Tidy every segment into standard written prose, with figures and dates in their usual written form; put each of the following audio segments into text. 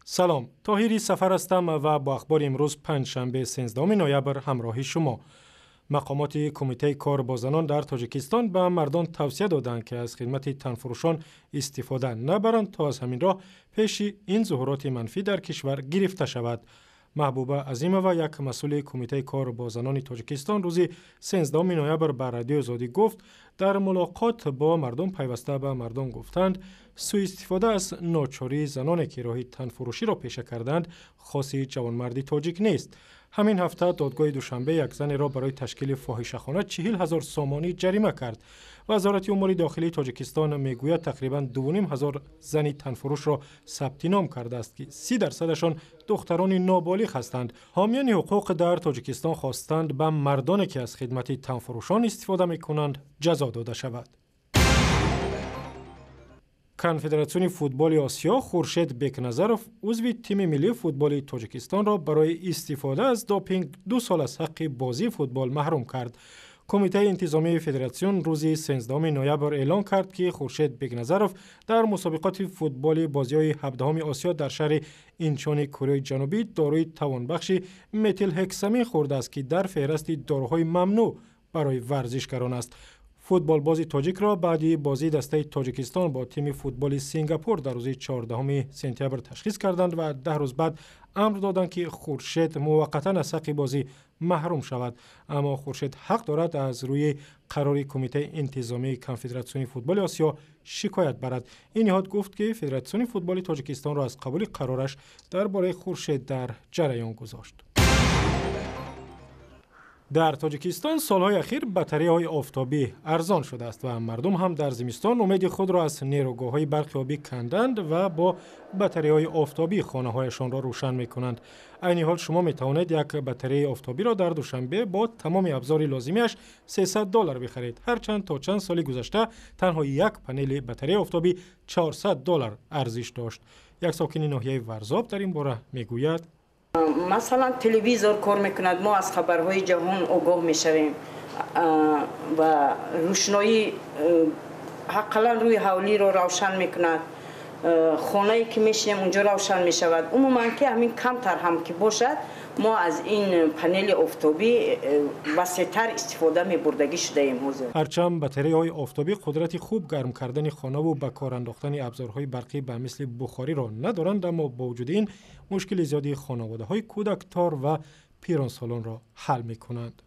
سلام، طاهری سفر هستم و با اخبار امروز پنجشنبه 13 نوامبر همراه شما. مقامات کمیته کار با زنان در تاجیکستان به مردان توصیه دادند که از خدمت تنفروشان استفاده نبرند تا از همین راه پیش این ظهورات منفی در کشور گرفته شود. محبوبه عظیمова یک مسئول کمیته کار با زنان تاجیکستان روز 13 نوامبر به رادیو آزادی گفت در ملاقات با مردم پیوسته به مردم گفتند سوء استفاده از ناچاری زنانی که راه تنفروشی را پیشه کردند خاصی جوانمردی تاجیک نیست. همین هفته دادگاه دوشنبه یک زن را برای تشکیل فاحشه‌خانه 40,000 سامانی جریمه کرد. وزارت امور داخلی تاجیکستان میگوید تقریباً 2,500 زن تنفروش را ثبت نام کرده است که 30% دختران نابالغ هستند. حامیان حقوق در تاجیکستان خواستند به مردانی که از خدمت تنفروشان استفاده می‌کنند جزا داده شود. کنفدراسیون فوتبال آسیا خورشید بکنظرف عضو تیم ملی فوتبال تاجیکستان را برای استفاده از دوپینگ 2 سال از حق بازی فوتبال محروم کرد. کمیته انتظامی فدراسیون روز 13 نوامبر اعلام کرد که خورشید بکنظرف در مسابقات فوتبال بازی‌های 17 آسیا در شهر اینچون کره جنوبی داروی توانبخش متیل هکسامین خورده است که در فهرست داروهای ممنوع برای ورزشکاران است. فوتبال بازی تاجیک را بعد بازی دسته تاجیکستان با تیم فوتبال سنگاپور در روز 14 سپتامبر تشخیص کردند و 10 روز بعد امر دادند که خورشید موقتا از حق بازی محروم شود. اما خورشید حق دارد از روی قرار کمیته انتظامی کنفدراسیون فوتبال آسیا شکایت برد. این نهاد گفت که فدراسیون فوتبال تاجیکستان را از قبول قرارش درباره خورشید در جریان گذاشت. در تاجیکستان سالهای اخیر بطری‌های آفتابی ارزان شده است و مردم هم در زمستان امید خود را از نیروگاه‌های برق آبی کندند و با بطری‌های آفتابی خانه‌هایشان را روشن می‌کنند. عین حال شما می‌توانید یک بطری آفتابی را در دوشنبه با تمام ابزار لازمیش $300 بخرید. هرچند تا چند سال گذشته تنها یک پنل بطری آفتابی $400 ارزش داشت. یک ساکن ناحیه ورزاب در این باره می‌گوید مثلا تلویزیون کار میکند، ما از خبرهای جهان آگاه میشویم و روشنایی حقاً روی حولی رو روشن میکند. خانه‌ای که میشیم اونجا روشن میشود. عموما که همین کمتر هم که باشد ما از این پنل آفتابی وسیع‌تر استفاده می‌بردگی شده ایم حضور. هرچند بطری‌های آفتابی قدرت خوب گرم کردن خانه و به کار انداختن ابزارهای برقی به مثل بخاری را ندارند، اما با وجود این مشکل زیادی خانواده‌های کودکتار و پیرانسالان را حل می‌کنند.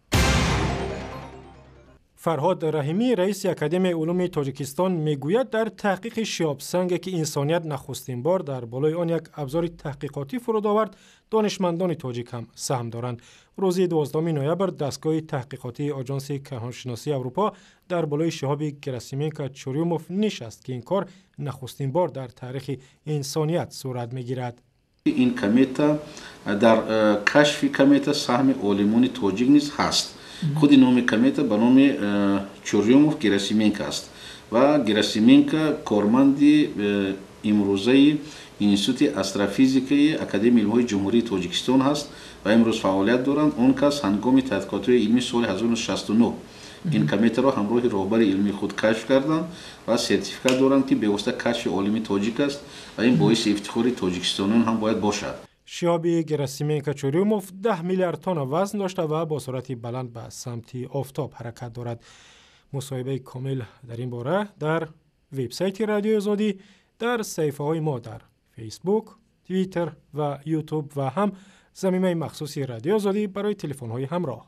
فرهاد رحیمی رئیس اکادمی علوم تاجیکستان میگوید در تحقیق شهاب سنگ که انسانیت نخستین بار در بالای آن یک ابزار تحقیقاتی فرود آورد، دانشمندان تاجیک هم سهم دارند. روز 12 نوامبر دستگاه تحقیقاتی آژانس کهانشناسی اروپا در بالای شهاب گراسیمنکا چوریوموف نشست که این کار نخستین بار در تاریخ انسانیت صورت میگیرد. این کمیته در کشف کمیته سهم عالمان تاجیک نیز هست. خود نام کمیته به نام چوریوموف گراسیمنکا است و گراسیمنکا کارمند امروزه انستیتوت استروفیزیکی اکادمی علوم جمهوری تاجیکستان است و امروز فعالیت دارند. آن کس هنگام تحقیقات علمی سال 1969 این کمیته را همراه رهبر علمی خود کشف کردند و سرتیفیکات دارند که به واسطه کشف عالمی تاجیک است و این باعث افتخار تاجیکستانیان هم باید باشد. شهاب گراسیمنکا چوریوموف 10 میلیارد تن وزن داشته و با سرعت بلند به سمت آفتاب حرکت دارد. مصاحبه کامل در این باره در وبسایت رادیو آزادی، در صفحه‌های ما در فیسبوک، توییتر و یوتیوب و هم زمینه مخصوصی رادیو آزادی برای تلفن‌های همراه.